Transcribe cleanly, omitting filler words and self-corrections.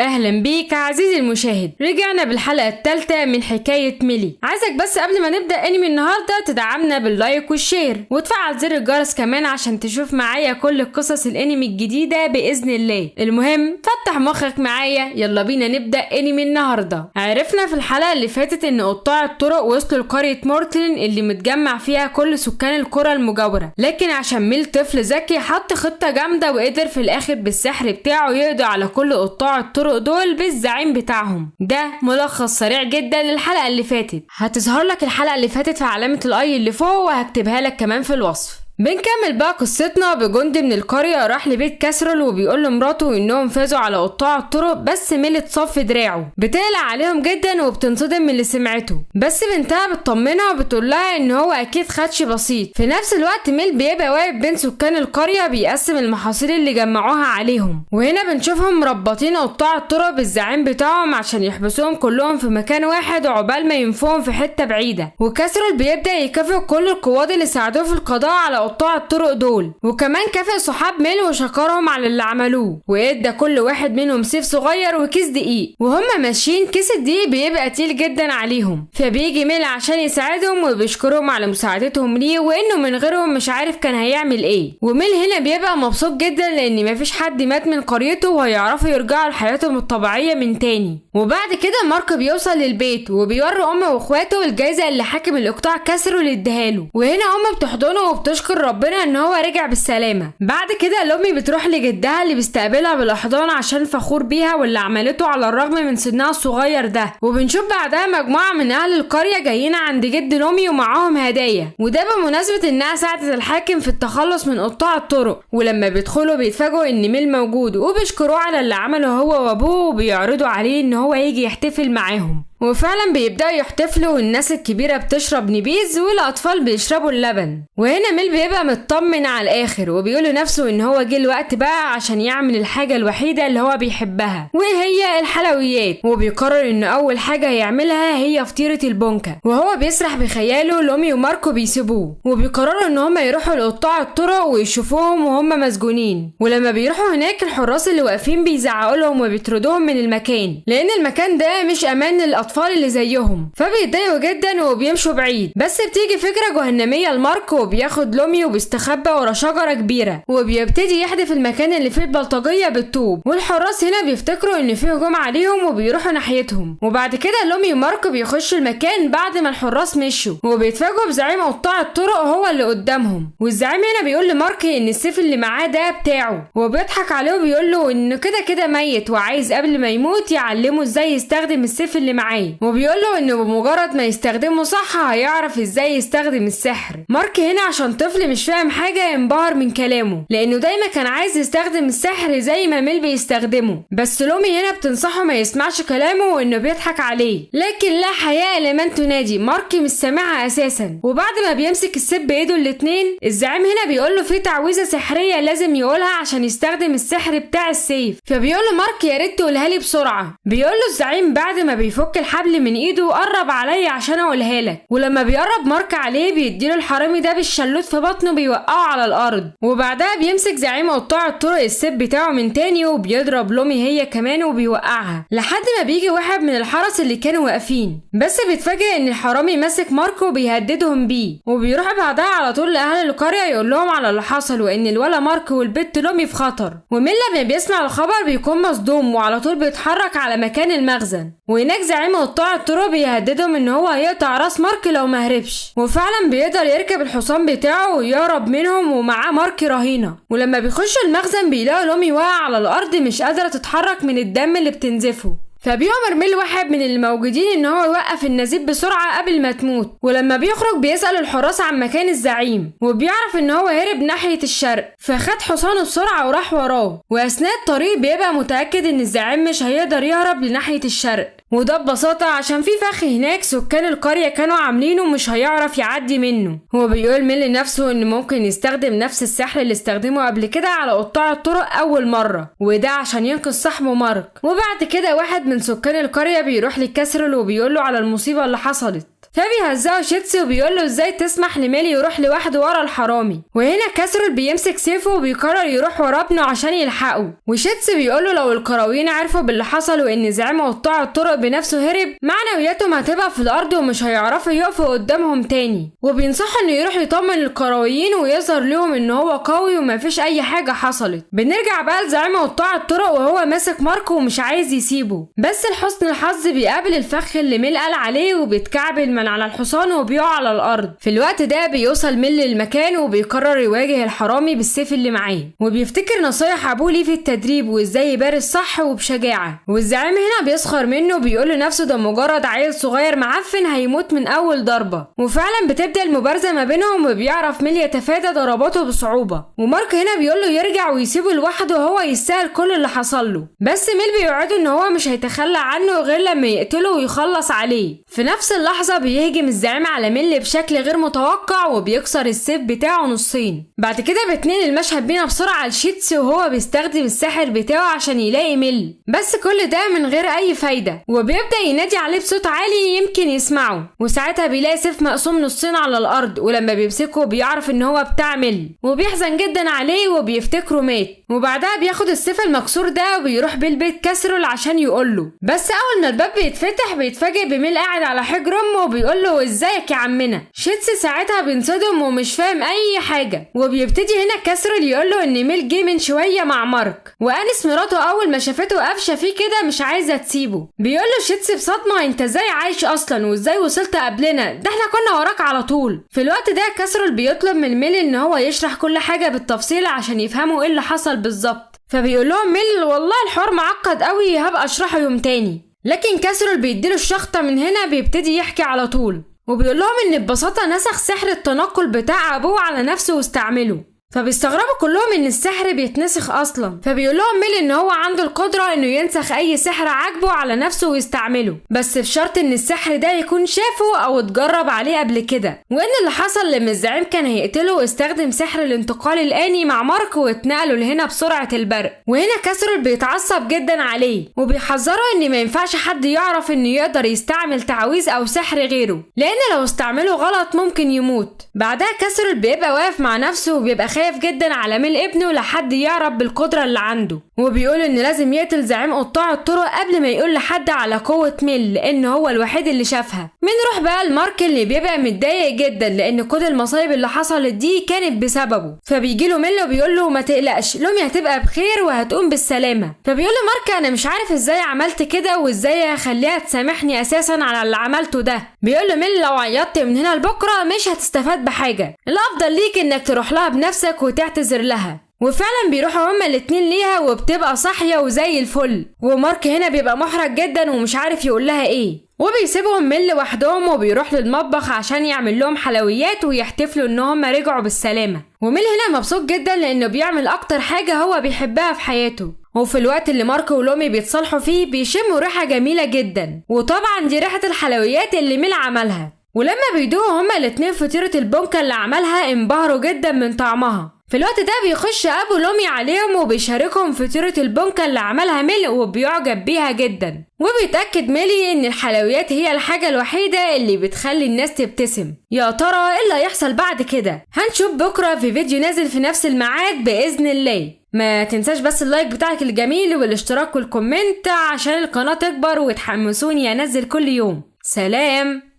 اهلا بيك عزيزي المشاهد. رجعنا بالحلقة الثالثة من حكاية ميلي. عايزك بس قبل ما نبدأ انمي النهاردة تدعمنا باللايك والشير وتفعل زر الجرس كمان عشان تشوف معايا كل قصص الانمي الجديدة بإذن الله. المهم فتح مخك معايا، يلا بينا نبدأ انمي النهاردة. عرفنا في الحلقة اللي فاتت ان قطاع الطرق وصلوا لقرية مورتلين اللي متجمع فيها كل سكان القرى المجاورة، لكن عشان ميل طفل ذكي حط خطة جامدة وقدر في الاخر بالسحر بتاعه يقضي على كل قطاع الطرق دول بالزعيم بتاعهم. ده ملخص سريع جدا للحلقة اللي فاتت. هتظهر لك الحلقة اللي فاتت في علامة الاي اللي فوق وهكتبها لك كمان في الوصف. بنكمل بقى قصتنا بجندي من القرية راح لبيت كاسرول وبيقول لمراته انهم فازوا على قطاع الطرق، بس ميل اتصف دراعه. بتقلق عليهم جدا وبتنصدم من اللي سمعته، بس بنتها بتطمنها وبتقول لها ان هو اكيد خدش بسيط. في نفس الوقت ميل بيبقى واقف بين سكان القرية بيقسم المحاصيل اللي جمعوها عليهم، وهنا بنشوفهم مربطين قطاع الطرق بالزعيم بتاعهم عشان يحبسوهم كلهم في مكان واحد عقبال ما ينفوهم في حتة بعيدة. وكاسرول بيبدأ يكافئ كل القواد اللي ساعدوه في القضاء على قطاع الطرق دول، وكمان كافئ صحاب ميل وشكرهم على اللي عملوه، وادى كل واحد منهم سيف صغير وكيس دقيق. وهم ماشيين كيس الدقيق بيبقى تقيل جدا عليهم، فبيجي ميل عشان يساعدهم وبيشكرهم على مساعدتهم ليه وانه من غيرهم مش عارف كان هيعمل ايه. وميل هنا بيبقى مبسوط جدا لان مفيش حد مات من قريته وهيعرفوا يرجعوا لحياتهم الطبيعيه من تاني. وبعد كده مارك بيوصل للبيت وبيوري امه واخواته الجايزه اللي حاكم الاقطاع كسره اللي اداها له، وهنا امه بتحضنه وبتشكر ربنا ان هو رجع بالسلامه. بعد كده لومي بتروح لجدها اللي بيستقبلها بالاحضان عشان فخور بيها واللي عملته على الرغم من سنها الصغير ده. وبنشوف بعدها مجموعه من اهل القريه جايين عند جد لومي ومعاهم هدايا، وده بمناسبه انها ساعدت الحاكم في التخلص من قطاع الطرق. ولما بيدخلوا بيتفاجئوا ان ميل موجود وبيشكروه على اللي عمله هو وابوه وبيعرضوا عليه ان هو يجي يحتفل معاهم. وفعلا بيبدأوا يحتفلوا والناس الكبيرة بتشرب نبيذ والأطفال بيشربوا اللبن. وهنا ميل بيبقى مطمن على الآخر وبيقول لنفسه إن هو جه الوقت بقى عشان يعمل الحاجة الوحيدة اللي هو بيحبها وهي الحلويات، وبيقرر إن أول حاجة هيعملها هي فطيرة البونكا. وهو بيسرح بخياله لومي وماركو بيسيبوه وبيقرروا إن هما يروحوا لقطاع الطرق ويشوفوهم وهم مسجونين. ولما بيروحوا هناك الحراس اللي واقفين بيزعقوا لهم وبيطردوهم من المكان لأن المكان ده مش أمان للأطفال اللي زيهم، فبيتضايقوا جدا وبيمشوا بعيد. بس بتيجي فكره جهنميه لمارك وبياخد لومي وبيستخبى ورا شجره كبيره وبيبتدي يحدف المكان اللي فيه البلطجيه بالطوب. والحراس هنا بيفتكروا ان فيه هجوم عليهم وبيروحوا ناحيتهم. وبعد كده لومي ومارك بيخشوا المكان بعد ما الحراس مشوا وبيتفاجئوا بزعيم قطاع الطرق هو اللي قدامهم. والزعيم هنا بيقول لمارك ان السيف اللي معاه ده بتاعه، وبيضحك عليه وبيقول له انه كده كده ميت وعايز قبل ما يموت يعلمه ازاي يستخدم السيف اللي معاه، وبيقول له انه بمجرد ما يستخدمه صح هيعرف ازاي يستخدم السحر. مارك هنا عشان طفل مش فاهم حاجه ينبهر من كلامه لانه دايما كان عايز يستخدم السحر زي ما ميل بيستخدمه، بس لومي هنا بتنصحه ما يسمعش كلامه وانه بيضحك عليه. لكن لا حياء لمن تنادي، مارك مش سامعها اساسا. وبعد ما بيمسك السيف بايده الاتنين الزعيم هنا بيقول له في تعويذه سحريه لازم يقولها عشان يستخدم السحر بتاع السيف. فبيقول له مارك يا ريت تقولها لي بسرعه. بيقول له الزعيم بعد ما بيفك الحبل من ايده قرب عليا عشان اقولها لك. ولما بيقرب مارك عليه بيديله الحرامي ده بالشلوت في بطنه بيوقعه على الارض. وبعدها بيمسك زعيم قطاع الطرق السيف بتاعه من تاني وبيضرب لومي هي كمان وبيوقعها لحد ما بيجي واحد من الحرس اللي كانوا واقفين. بس بيتفاجئ ان الحرامي ماسك ماركو وبيهددهم بيه، وبيروح بعدها على طول لاهل القريه يقول لهم على اللي حصل وان الولا مارك والبت لومي في خطر. وميل لما بيسمع الخبر بيكون مصدوم وعلى طول بيتحرك على مكان المخزن. وهناك زعيم قطاع الطرق بيهددهم ان هو هيقطع راس مارك لو ما هربش، وفعلا بيقدر يركب الحصان بتاعه ويهرب منهم ومعاه مارك رهينه. ولما بيخشوا المخزن بيلاقوا لومي واقع على الارض مش قادره تتحرك من الدم اللي بتنزفه. فبيؤمر ميل واحد من الموجودين ان هو يوقف النزيف بسرعه قبل ما تموت. ولما بيخرج بيسأل الحراس عن مكان الزعيم وبيعرف ان هو هرب ناحيه الشرق، فخد حصانه بسرعه وراح وراه. واثناء الطريق بيبقى متاكد ان الزعيم مش هيقدر يهرب لناحيه الشرق، وده ببساطه عشان في فخ هناك سكان القريه كانوا عاملينه مش هيعرف يعدي منه. هو بيقول ميل لنفسه ان ممكن يستخدم نفس السحر اللي استخدمه قبل كده على قطاع الطرق اول مره، وده عشان ينقذ صاحبه مارك. وبعد كده واحد من سكان القرية بيروح لكاسرول وبيقوله على المصيبة اللي حصلت. فبيهزقه شيتسي وبيقول له ازاي تسمح لميلي يروح لوحده ورا الحرامي. وهنا كاسرول بيمسك سيفه وبيقرر يروح ورا ابنه عشان يلحقه. وشيتسي بيقول له لو القرويين عرفوا باللي حصل وان زعيم قطاع الطرق بنفسه هرب، معنوياتهم هتبقى في الارض ومش هيعرفوا يقفوا قدامهم تاني. وبينصحوا انه يروح يطمن القرويين ويظهر لهم ان هو قوي ومفيش اي حاجه حصلت. بنرجع بقى لزعيم قطاع الطرق وهو ماسك ماركو ومش عايز يسيبه، بس لحسن الحظ بيقابل الفخ اللي ميل قال عليه وبيتكعبل من على الحصان وبيقع على الارض. في الوقت ده بيوصل ميل للمكان وبيقرر يواجه الحرامي بالسيف اللي معاه، وبيفتكر نصايح ابوه ليه في التدريب وازاي يبارز صح وبشجاعه. والزعيم هنا بيسخر منه وبيقول لنفسه ده مجرد عيل صغير معفن هيموت من اول ضربه. وفعلا بتبدا المبارزه ما بينهم وبيعرف ميل يتفادى ضرباته بصعوبه. ومارك هنا بيقول له يرجع ويسيبه لوحده وهو يستاهل كل اللي حصل له، بس ميل بيوعده ان هو مش هيتخلى عنه غير لما يقتله ويخلص عليه. في نفس اللحظه بيهجم الزعيم على ميل بشكل غير متوقع وبيكسر السيف بتاعه نصين. بعد كده بتنقل المشهد بينا بسرعه لشيتسي وهو بيستخدم السحر بتاعه عشان يلاقي ميل، بس كل ده من غير اي فايده. وبيبدا ينادي عليه بصوت عالي يمكن يسمعه، وساعتها بيلاقي سيف مقسوم نصين على الارض، ولما بيمسكه بيعرف ان هو بتاع ميل وبيحزن جدا عليه وبيفتكره مات. وبعدها بياخد السيف المكسور ده وبيروح بيه البيت كاسرول عشان يقوله، بس اول ما الباب بيتفتح بيتفاجئ بميل قاعد على حجر امه وبيقول له ازيك يا عمنا. شيتسي ساعتها بينصدم ومش فاهم اي حاجه، وبيبتدي هنا كاسرول يقول له ان ميل جه من شويه مع مارك، وانس مراته اول ما شافته قافشه فيه كده مش عايزه تسيبه. بيقول له شيتسي بصدمه انت ازاي عايش اصلا وازاي وصلت قبلنا، ده احنا كنا وراك على طول. في الوقت ده كاسرول بيطلب من ميل ان هو يشرح كل حاجه بالتفصيل عشان يفهموا ايه اللي حصل بالظبط. فبيقول لهم ميل والله الحوار معقد قوي هبقى اشرحه يوم تاني، لكن كاسرول بيديله الشخطه من هنا بيبتدي يحكي على طول، وبيقول لهم ان ببساطه نسخ سحر التنقل بتاع ابوه على نفسه واستعمله. فبيستغربوا كلهم ان السحر بيتنسخ اصلا. فبيقول لهم ميل ان هو عنده القدره انه ينسخ اي سحر عاجبه على نفسه ويستعمله، بس بشرط ان السحر ده يكون شافه او اتجرب عليه قبل كده. وان اللي حصل لما الزعيم كان هيقتله واستخدم سحر الانتقال الاني مع مارك واتنقلوا لهنا بسرعه البرق. وهنا كاسرول بيتعصب جدا عليه وبيحذره ان ما ينفعش حد يعرف انه يقدر يستعمل تعويذ او سحر غيره، لان لو استعمله غلط ممكن يموت. بعدها كاسرول بيبقى واقف مع نفسه وبيبقى خايف جدا على ميل ابنه لحد يعرف بالقدرة اللي عنده، وبيقول ان لازم يقتل زعيم قطاع الطرق قبل ما يقول لحد على قوة ميل لان هو الوحيد اللي شافها. بنروح بقى لمارك اللي بيبقى متضايق جدا لان كل المصايب اللي حصلت دي كانت بسببه. فبيجيله ميل وبيقول له ما تقلقش لومي هتبقى بخير وهتقوم بالسلامة. فبيقول له مارك انا مش عارف ازاي عملت كده وازاي هخليها تسامحني اساسا على اللي عملته ده. بيقول له ميل لو عيطت من هنا لبكره مش هتستفاد بحاجة، الافضل ليك انك تروح لها بنفسك وتعتذر لها. وفعلا بيروحوا هما الاتنين ليها وبتبقى صاحية وزي الفل، ومارك هنا بيبقى محرج جدا ومش عارف يقول لها ايه، وبيسيبهم ميل لوحدهم وبيروح للمطبخ عشان يعمل لهم حلويات ويحتفلوا ان هما رجعوا بالسلامة. وميل هنا مبسوط جدا لانه بيعمل اكتر حاجة هو بيحبها في حياته. وفي الوقت اللي مارك ولومي بيتصالحوا فيه بيشموا ريحة جميلة جدا، وطبعا دي ريحة الحلويات اللي ميل عملها. ولما بيدوقوا هما الاتنين فطيرة البونكا اللي عملها انبهروا جدا من طعمها. في الوقت ده بيخش ابو لومي عليهم وبيشاركهم فطيرة البونكا اللي عملها ميل وبيعجب بيها جدا، وبيتأكد ميلي ان الحلويات هي الحاجة الوحيدة اللي بتخلي الناس تبتسم. يا ترى ايه اللي هيحصل بعد كده؟ هنشوف بكرة في فيديو نازل في نفس الميعاد بإذن الله. ما تنساش بس اللايك بتاعك الجميل والاشتراك والكومنت عشان القناة تكبر وتحمسوني انزل كل يوم. سلام.